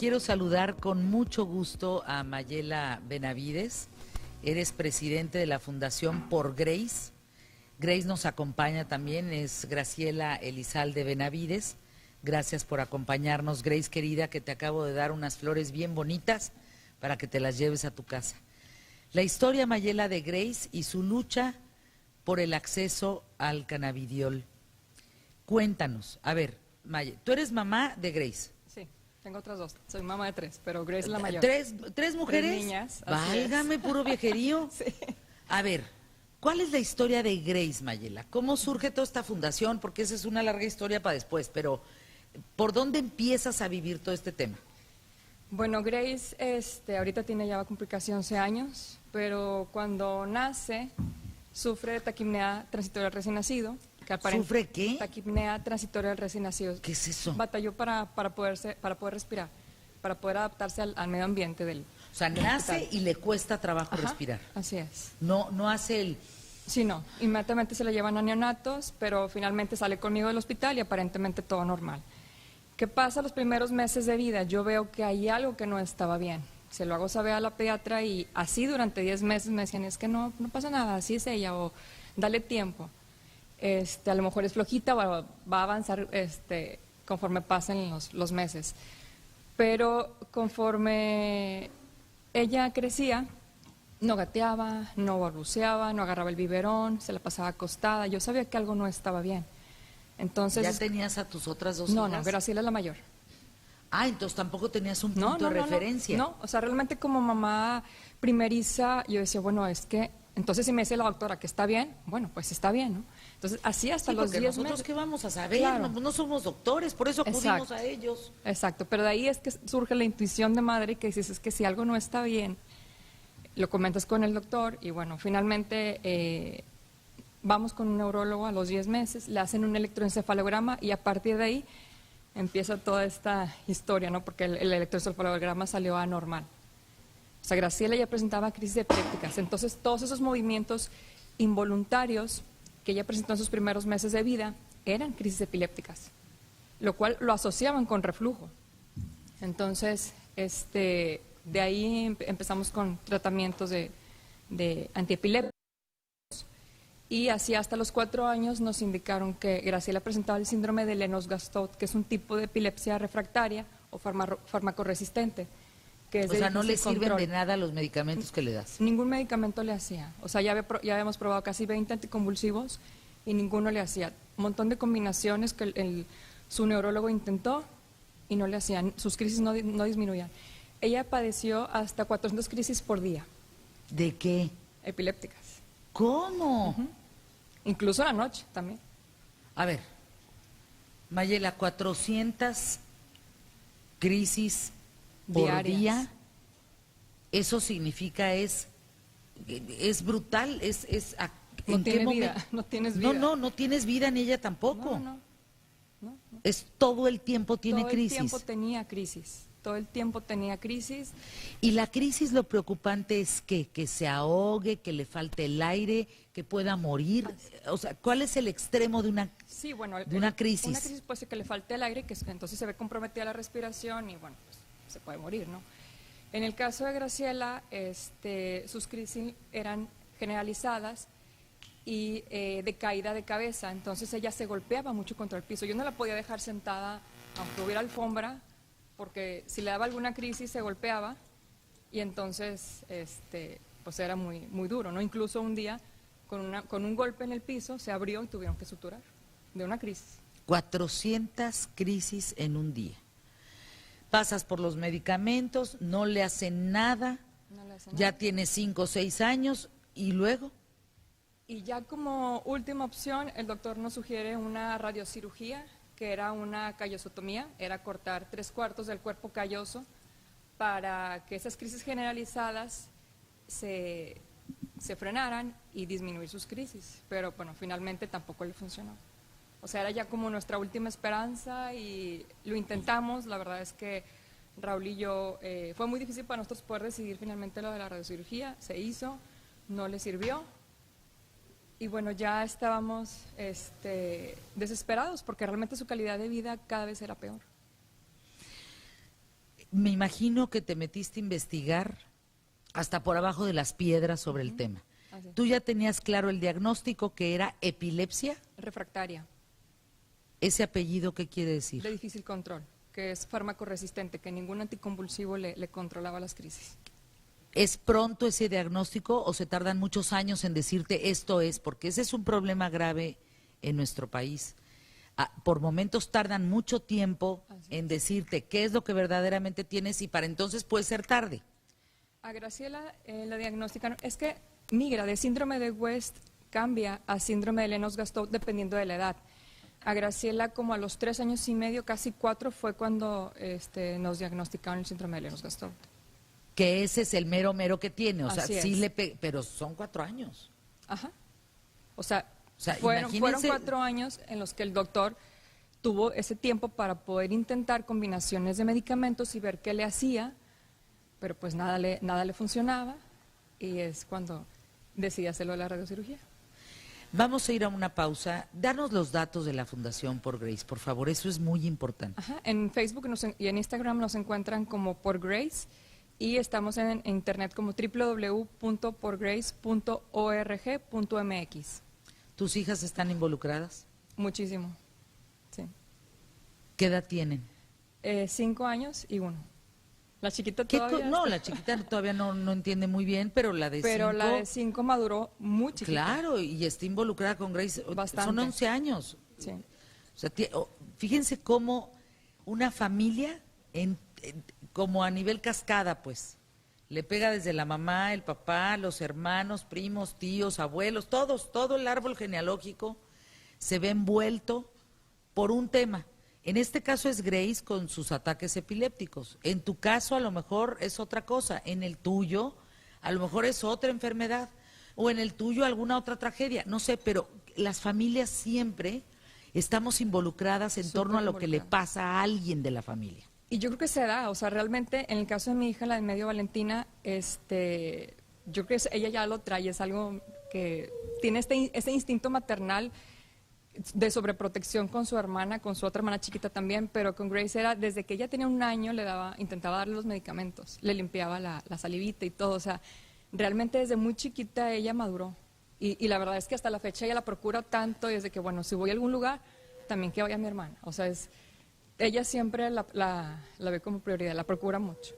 quiero saludar con mucho gusto a Mayela Benavides. Eres presidente de la Fundación Por Grace. Grace nos acompaña también, es Graciela Elizalde Benavides. Gracias por acompañarnos, Grace querida, que te acabo de dar unas flores bien bonitas para que te las lleves a tu casa. La historia, Mayela, de Grace y su lucha por el acceso al cannabidiol. Cuéntanos, a ver, Maya, tú eres mamá de Grace. Sí, tengo otras dos, soy mamá de tres, pero Grace es la mayor. ¿Tres mujeres? 3 niñas. Válgame, puro viejerío. Sí. A ver, ¿cuál es la historia de Grace, Mayela? ¿Cómo surge toda esta fundación? Porque esa es una larga historia para después, pero ¿por dónde empiezas a vivir todo este tema? Bueno, Grace ahorita va a cumplir casi 11 años, pero cuando nace sufre de taquipnea transitoria del recién nacido. ¿Sufre qué? Taquipnea transitoria del recién nacido. ¿Qué es eso? Batalló para poder respirar, para poder adaptarse al medio ambiente del O sea, nace hospital. y le cuesta trabajo Ajá, respirar. así es. No hace el... Sí, no. Inmediatamente se la llevan a neonatos, pero finalmente sale conmigo del hospital y aparentemente todo normal. ¿Qué pasa los primeros meses de vida? Yo veo que hay algo que no estaba bien. Se lo hago saber a la pediatra y así durante 10 meses me decían, es que no pasa nada, así es ella, o dale tiempo. A lo mejor es flojita, va a avanzar conforme pasen los meses. Pero conforme ella crecía, no gateaba, no balbuceaba, no agarraba el biberón, se la pasaba acostada. Yo sabía que algo no estaba bien. Entonces, ¿Ya tenías a tus otras dos no, hijas? no, Graciela es la mayor. Ah, entonces tampoco tenías un punto de referencia. No, o sea, realmente como mamá primeriza, yo decía, bueno, es que, entonces si me dice la doctora que está bien, bueno, pues está bien, ¿no? Entonces, así hasta Sí, los porque 10 nosotros meses. ¿qué vamos a saber? Claro. No somos doctores, por eso acudimos Exacto. a ellos. Exacto, pero de ahí es que surge la intuición de madre que dices, es que si algo no está bien, lo comentas con el doctor y bueno, finalmente vamos con un neurólogo a los 10 meses, le hacen un electroencefalograma y a partir de ahí empieza toda esta historia, ¿no? Porque el electroencefalograma salió anormal. O sea, Graciela ya presentaba crisis epilépticas, entonces todos esos movimientos involuntarios que ella presentó en sus primeros meses de vida eran crisis epilépticas, lo cual lo asociaban con reflujo. Entonces, de ahí empezamos con tratamientos de antiepilépticos y así hasta los 4 años nos indicaron que Graciela presentaba el síndrome de Lennox-Gastaut, que es un tipo de epilepsia refractaria o farmacoresistente. Que es O sea, no le difícil sirven control. de nada los medicamentos que le das. Ningún medicamento le hacía. O sea, ya habíamos probado casi 20 anticonvulsivos y ninguno le hacía. Un montón de combinaciones que su neurólogo intentó y no le hacían. Sus crisis no disminuían. Ella padeció hasta 400 crisis por día. ¿De qué? Epilépticas. ¿Cómo? Incluso en la noche también. A ver, Mayela, 400 crisis por Diarias. día, eso significa es brutal, No ¿en qué tiene momento? vida, no tienes vida. No tienes vida en ella tampoco. No. Es todo el tiempo tiene Todo crisis. el tiempo tenía crisis. Todo el tiempo tenía crisis. Y la crisis, lo preocupante es que se ahogue, que le falte el aire, que pueda morir. O sea, ¿cuál es el extremo de una Sí, bueno, de una crisis? Una crisis puede ser que le falte el aire, que entonces se ve comprometida la respiración y bueno, pues se puede morir, ¿no? En el caso de Graciela, sus crisis eran generalizadas y de caída de cabeza, entonces ella se golpeaba mucho contra el piso. Yo no la podía dejar sentada, aunque hubiera alfombra, porque si le daba alguna crisis se golpeaba y entonces pues era muy, muy duro, ¿no? Incluso un día con un golpe en el piso se abrió y tuvieron que suturar de una crisis. 400 crisis en un día. Pasas por los medicamentos, no le hacen nada, No le hace ya nada. tiene 5 o 6 años y luego... Y ya como última opción, el doctor nos sugiere una radiocirugía, que era una callosotomía, era cortar 3/4 del cuerpo calloso para que esas crisis generalizadas se frenaran y disminuir sus crisis. Pero bueno, finalmente tampoco le funcionó. O sea, era ya como nuestra última esperanza y lo intentamos. La verdad es que Raúl y yo, fue muy difícil para nosotros poder decidir finalmente lo de la radiocirugía. Se hizo, no le sirvió. Y bueno, ya estábamos desesperados porque realmente su calidad de vida cada vez era peor. Me imagino que te metiste a investigar hasta por abajo de las piedras sobre el tema. Así. ¿Tú ya tenías claro el diagnóstico que era epilepsia? Refractaria, ¿Ese apellido qué quiere decir? de difícil control, que es fármaco resistente, que ningún anticonvulsivo le controlaba las crisis. ¿Es pronto ese diagnóstico o se tardan muchos años en decirte esto es? Porque ese es un problema grave en nuestro país. Por momentos tardan mucho tiempo en decirte qué es lo que verdaderamente tienes y para entonces puede ser tarde. A Graciela la diagnosticaron, es que migra de síndrome de West, cambia a síndrome de Lennox-Gastaut dependiendo de la edad. A Graciela como a los 3 años y medio, casi 4, fue cuando nos diagnosticaron el síndrome de Lennox-Gastaut. Que ese es el mero que tiene, o sea, Así sí es. pero son 4 años. Ajá. O sea, fueron imagínense- 4 años en los que el doctor tuvo ese tiempo para poder intentar combinaciones de medicamentos y ver qué le hacía, pero pues nada le funcionaba y es cuando decidí hacerlo de la radiocirugía. Vamos a ir a una pausa. Danos los datos de la Fundación Por Grace, por favor, eso es muy importante. Ajá. En Facebook y en Instagram nos encuentran como Por Grace y estamos en internet como www.porgrace.org.mx. ¿Tus hijas están involucradas? Muchísimo, sí. ¿Qué edad tienen? 5 años y 1. La chiquita ¿Qué todavía no, está- la chiquita todavía no entiende muy bien, pero la de Pero la 5, de 5 maduró muy chiquita. claro, y está involucrada con Grace. Bastante. Son 11 años. Sí. O sea, fíjense cómo una familia, como a nivel cascada, pues, le pega desde la mamá, el papá, los hermanos, primos, tíos, abuelos, todo el árbol genealógico se ve envuelto por un tema. En este caso es Grace con sus ataques epilépticos. En tu caso a lo mejor es otra cosa. En el tuyo a lo mejor es otra enfermedad. O en el tuyo alguna otra tragedia. No sé, pero las familias siempre estamos involucradas en torno a lo que le Superinvolucradas. pasa a alguien de la familia. Y yo creo que se da, o sea, realmente en el caso de mi hija, la de medio Valentina, yo creo que ella ya lo trae, es algo que tiene este instinto maternal de sobreprotección con su hermana, con su otra hermana chiquita también, pero con Grace era desde que ella tenía 1 año intentaba darle los medicamentos, le limpiaba la salivita y todo, o sea, realmente desde muy chiquita ella maduró y la verdad es que hasta la fecha ella la procura tanto y desde que, bueno, si voy a algún lugar, también que vaya mi hermana, o sea, ella siempre la ve como prioridad, la procura mucho.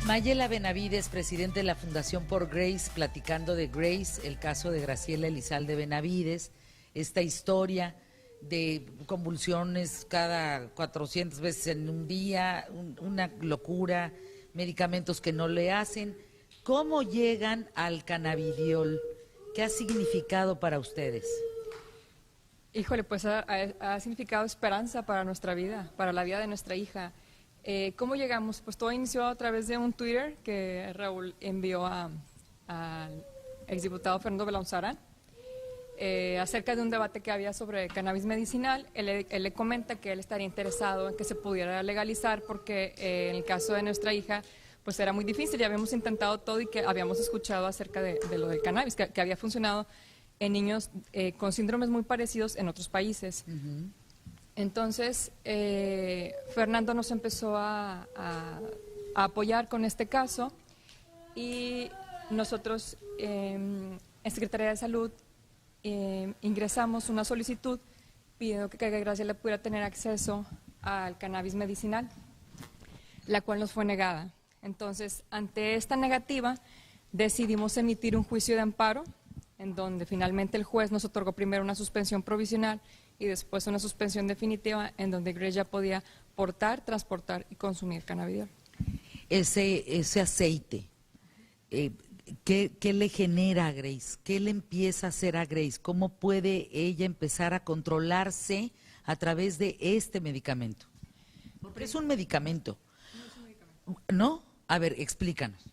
Mayela Benavides, presidente de la Fundación Por Grace, platicando de Grace, el caso de Graciela Elizalde Benavides, esta historia de convulsiones cada 400 veces en un día, una locura, medicamentos que no le hacen. ¿Cómo llegan al cannabidiol? ¿Qué ha significado para ustedes? Híjole, pues ha significado esperanza para nuestra vida, para la vida de nuestra hija. ¿Cómo llegamos? Pues todo inició a través de un Twitter que Raúl envió al exdiputado Fernando Belaunzarán acerca de un debate que había sobre cannabis medicinal. Él le comenta que él estaría interesado en que se pudiera legalizar porque en el caso de nuestra hija pues era muy difícil, ya habíamos intentado todo y que habíamos escuchado acerca de lo del cannabis, que había funcionado en niños con síndromes muy parecidos en otros países. Uh-huh. Entonces, Fernando nos empezó a apoyar con este caso y nosotros en Secretaría de Salud ingresamos una solicitud pidiendo que Graciela pudiera tener acceso al cannabis medicinal, la cual nos fue negada. Entonces, ante esta negativa, decidimos emitir un juicio de amparo, en donde finalmente el juez nos otorgó primero una suspensión provisional y después una suspensión definitiva, en donde Grace ya podía portar, transportar y consumir cannabidiol. Ese aceite, ¿qué le genera a Grace? ¿Qué le empieza a hacer a Grace? ¿Cómo puede ella empezar a controlarse a través de este medicamento? Porque es un medicamento. ¿No? A ver, explícanos.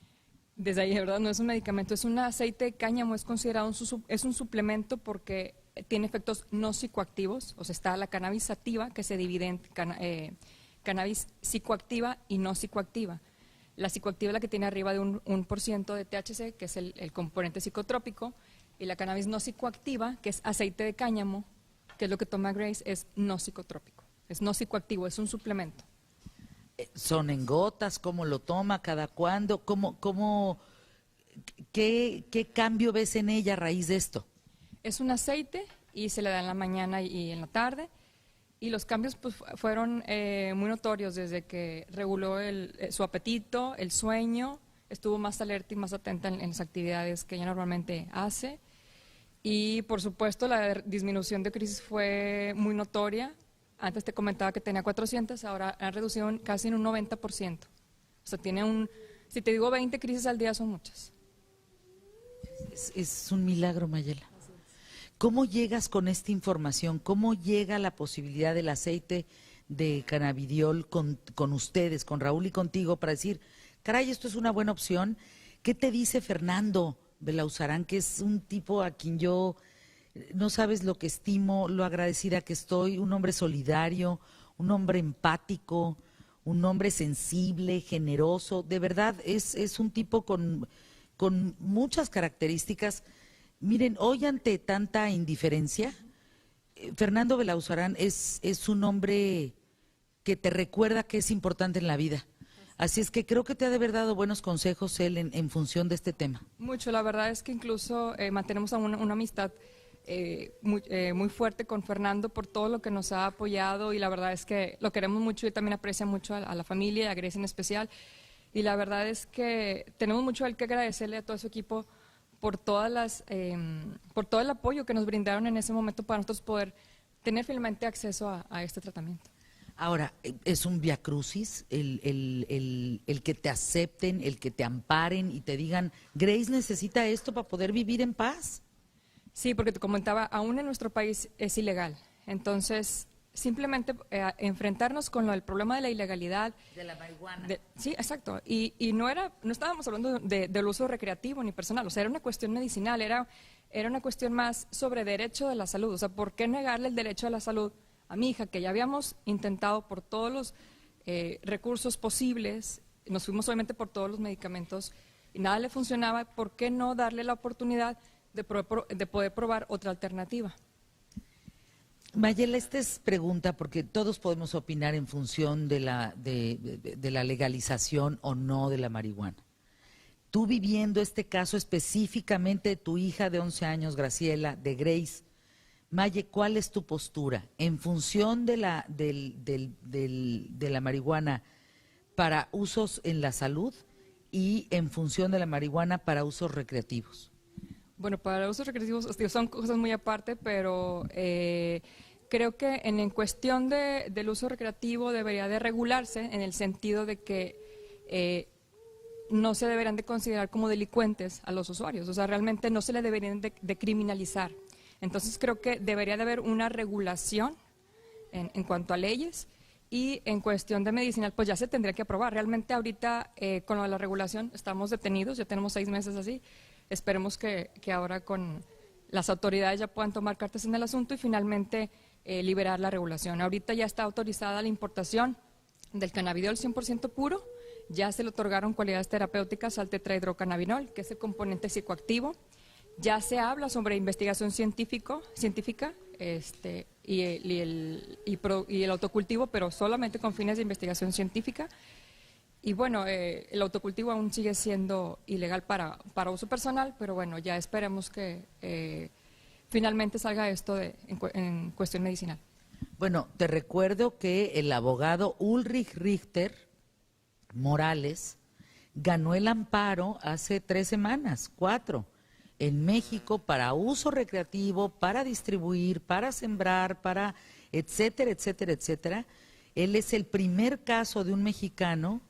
Desde ahí, de verdad, no es un medicamento, es un aceite de cáñamo, es considerado es un suplemento porque tiene efectos no psicoactivos, o sea, está la cannabis sativa, que se divide en cannabis psicoactiva y no psicoactiva. La psicoactiva es la que tiene arriba de un 1% de THC, que es el componente psicotrópico, y la cannabis no psicoactiva, que es aceite de cáñamo, que es lo que toma Grace, es no psicotrópico, es no psicoactivo, es un suplemento. ¿Son en gotas? ¿Cómo lo toma? ¿Cada cuándo? ¿Qué cambio ves en ella a raíz de esto? Es un aceite y se le da en la mañana y en la tarde. Y los cambios pues, fueron muy notorios desde que reguló su apetito, el sueño, estuvo más alerta y más atenta en las actividades que ella normalmente hace. Y por supuesto la disminución de crisis fue muy notoria. Antes te comentaba que tenía 400, ahora ha reducido casi en un 90%. O sea, si te digo 20 crisis al día son muchas. Es un milagro, Mayela. ¿Cómo llegas con esta información? ¿Cómo llega la posibilidad del aceite de cannabidiol con ustedes, con Raúl y contigo, para decir, caray, esto es una buena opción? ¿Qué te dice Fernando Belauzarán, que es un tipo a quien yo, no sabes lo que estimo, lo agradecida que estoy, un hombre solidario, un hombre empático, un hombre sensible, generoso? De verdad, es un tipo con muchas características. Miren, hoy ante tanta indiferencia, Fernando Belauzarán es un hombre que te recuerda que es importante en la vida. Así es que creo que te ha de haber dado buenos consejos él en función de este tema. Mucho, la verdad es que incluso mantenemos una amistad muy fuerte con Fernando por todo lo que nos ha apoyado y la verdad es que lo queremos mucho y también aprecia mucho a la familia y a Grace en especial. Y la verdad es que tenemos mucho que agradecerle a todo su equipo por por todo el apoyo que nos brindaron en ese momento para nosotros poder tener finalmente acceso a este tratamiento. Ahora, es un viacrucis el que te acepten, el que te amparen y te digan, Grace necesita esto para poder vivir en paz. Sí, porque te comentaba, aún en nuestro país es ilegal. Entonces, simplemente enfrentarnos con el problema de la ilegalidad. De la marihuana. Sí, exacto. Y no estábamos hablando del uso recreativo ni personal, o sea, era una cuestión medicinal, era una cuestión más sobre derecho de la salud. O sea, ¿por qué negarle el derecho a la salud a mi hija, que ya habíamos intentado por todos los recursos posibles, nos fuimos obviamente por todos los medicamentos y nada le funcionaba? ¿Por qué no darle la oportunidad de poder probar otra alternativa? Mayela, esta es pregunta porque todos podemos opinar en función de la legalización o no de la marihuana. Tú viviendo este caso específicamente de tu hija de 11 años, Graciela, de Grace, Maye, ¿cuál es tu postura en función de la marihuana para usos en la salud y en función de la marihuana para usos recreativos? Bueno, para usos recreativos son cosas muy aparte, pero creo que en cuestión del uso recreativo debería de regularse en el sentido de que no se deberían de considerar como delincuentes a los usuarios, o sea, realmente no se le deberían de criminalizar. Entonces creo que debería de haber una regulación en cuanto a leyes y en cuestión de medicinal, pues ya se tendría que aprobar. Realmente ahorita con lo de la regulación estamos detenidos, ya tenemos 6 meses así. Esperemos que ahora con las autoridades ya puedan tomar cartas en el asunto y finalmente liberar la regulación. Ahorita ya está autorizada la importación del cannabidiol 100% puro, ya se le otorgaron cualidades terapéuticas al tetrahidrocannabinol, que es el componente psicoactivo. Ya se habla sobre investigación científica y el autocultivo, pero solamente con fines de investigación científica. Y bueno, el autocultivo aún sigue siendo ilegal para uso personal, pero bueno, ya esperemos que finalmente salga esto en cuestión medicinal. Bueno, te recuerdo que el abogado Ulrich Richter Morales ganó el amparo hace 3 semanas, 4, en México para uso recreativo, para distribuir, para sembrar, para etcétera, etcétera, etcétera. Él es el primer caso de un mexicano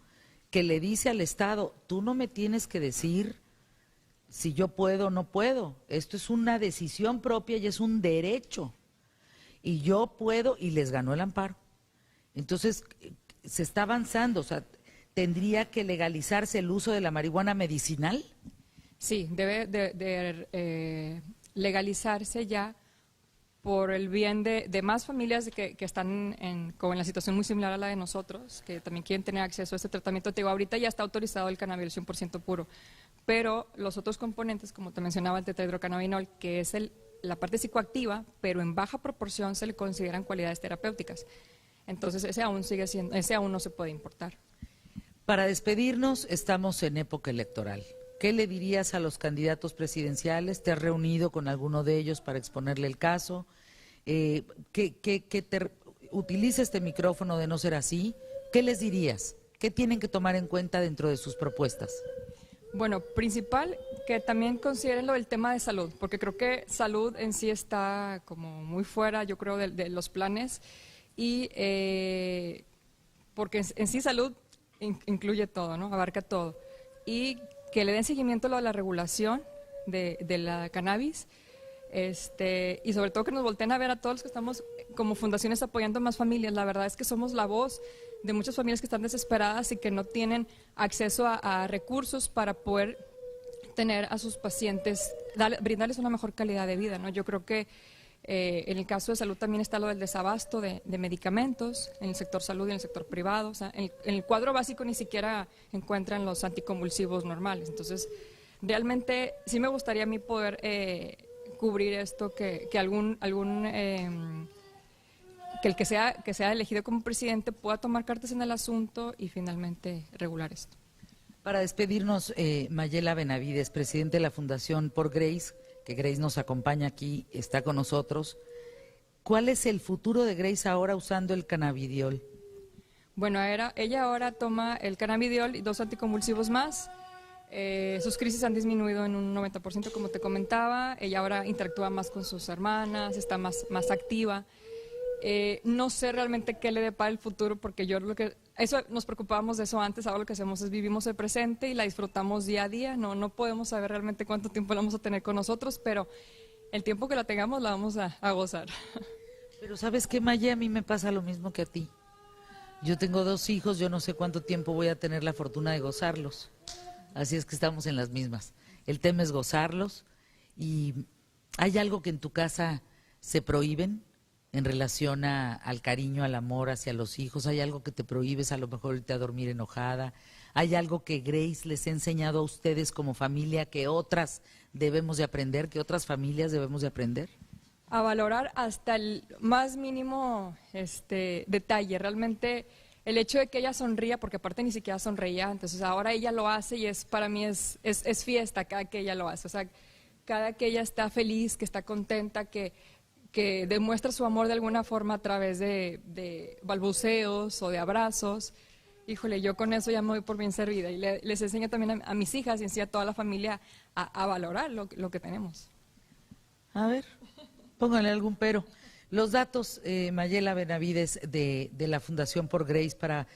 que le dice al Estado, tú no me tienes que decir si yo puedo o no puedo, esto es una decisión propia y es un derecho, y yo puedo, y les ganó el amparo. Entonces, se está avanzando, o sea, ¿tendría que legalizarse el uso de la marihuana medicinal? Sí, debe de legalizarse ya por el bien de más familias que están en la situación muy similar a la de nosotros, que también quieren tener acceso a este tratamiento. Te digo, ahorita ya está autorizado el cannabidiol 100% puro, pero los otros componentes, como te mencionaba, el tetrahidrocannabinol, que es la parte psicoactiva, pero en baja proporción se le consideran cualidades terapéuticas. Entonces ese aún sigue siendo, ese aún no se puede importar. Para despedirnos, estamos en época electoral. ¿Qué le dirías a los candidatos presidenciales? ¿Te has reunido con alguno de ellos para exponerle el caso? Utiliza este micrófono de no ser así. ¿Qué les dirías? ¿Qué tienen que tomar en cuenta dentro de sus propuestas? Bueno, principal, que también consideren lo del tema de salud, porque creo que salud en sí está como muy fuera, yo creo, de los planes, y porque en sí salud incluye todo, ¿no? Abarca todo. Y que le den seguimiento a lo de la regulación de la cannabis, y sobre todo que nos volteen a ver a todos los que estamos como fundaciones apoyando más familias. La verdad es que somos la voz de muchas familias que están desesperadas y que no tienen acceso a recursos para poder tener a sus pacientes, brindarles una mejor calidad de vida, ¿no? Yo creo que en el caso de salud también está lo del desabasto de medicamentos en el sector salud y en el sector privado. O sea, en el cuadro básico ni siquiera encuentran los anticonvulsivos normales. Entonces, realmente sí me gustaría a mí poder cubrir esto, que el que sea elegido como presidente pueda tomar cartas en el asunto y finalmente regular esto. Para despedirnos, Mayela Benavides, presidente de la Fundación Por Grace, que Grace nos acompaña aquí, está con nosotros. ¿Cuál es el futuro de Grace ahora usando el cannabidiol? Bueno, ella ahora toma el cannabidiol y 2 anticonvulsivos más. Sus crisis han disminuido en un 90%, como te comentaba. Ella ahora interactúa más con sus hermanas, está más activa. No sé realmente qué le depara el futuro, porque nos preocupábamos de eso antes. Ahora lo que hacemos es vivimos el presente y la disfrutamos día a día. No podemos saber realmente cuánto tiempo la vamos a tener con nosotros, pero el tiempo que la tengamos la vamos a gozar. Pero ¿sabes qué, Maya? A mí me pasa lo mismo que a ti. Yo tengo 2 hijos, yo no sé cuánto tiempo voy a tener la fortuna de gozarlos. Así es que estamos en las mismas. El tema es gozarlos. ¿Y hay algo que en tu casa se prohíben en relación al cariño, al amor hacia los hijos? ¿Hay algo que te prohíbes, a lo mejor irte a dormir enojada? ¿Hay algo que Grace les ha enseñado a ustedes como familia que otras debemos de aprender, que otras familias debemos de aprender? A valorar hasta el más mínimo detalle. Realmente el hecho de que ella sonría, porque aparte ni siquiera sonreía, entonces ahora ella lo hace y para mí es fiesta cada que ella lo hace. O sea, cada que ella está feliz, que está contenta, que demuestra su amor de alguna forma a través de balbuceos o de abrazos. Híjole, yo con eso ya me voy por bien servida. Y les enseño también a mis hijas y en sí a toda la familia a valorar lo que tenemos. A ver, póngale algún pero. Los datos, Mayela Benavides, de la Fundación Por Grace, para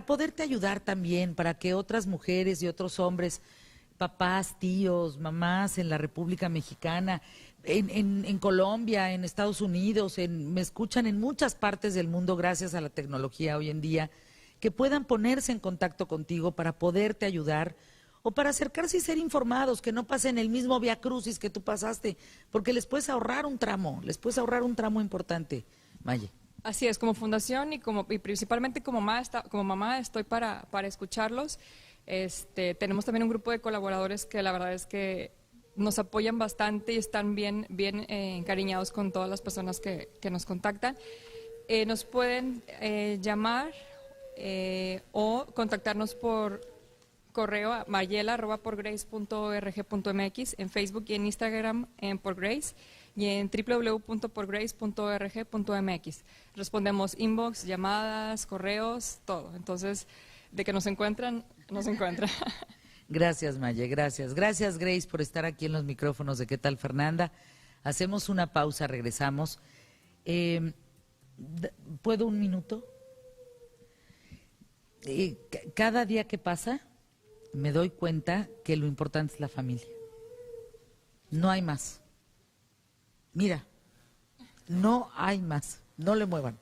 poderte ayudar también, para que otras mujeres y otros hombres, papás, tíos, mamás en la República Mexicana, en Colombia, en Estados Unidos, me escuchan en muchas partes del mundo gracias a la tecnología hoy en día, que puedan ponerse en contacto contigo para poderte ayudar o para acercarse y ser informados, que no pasen el mismo viacrucis que tú pasaste, porque les puedes ahorrar un tramo importante, Maye. Así es, como fundación y principalmente como mamá estoy para escucharlos. Tenemos también un grupo de colaboradores que la verdad es que nos apoyan bastante y están bien encariñados con todas las personas que nos contactan. Nos pueden llamar o contactarnos por correo a mayela@porgrace.org.mx, en Facebook y en Instagram en Por Grace y en www.porgrace.org.mx. Respondemos inbox, llamadas, correos, todo. Entonces, de que nos encuentran, nos encuentran. Gracias, Maye, gracias. Gracias, Grace, por estar aquí en los micrófonos de ¿Qué tal, Fernanda? Hacemos una pausa, regresamos. ¿Puedo un minuto? Cada día que pasa me doy cuenta que lo importante es la familia. No hay más. Mira, no hay más. No le muevan.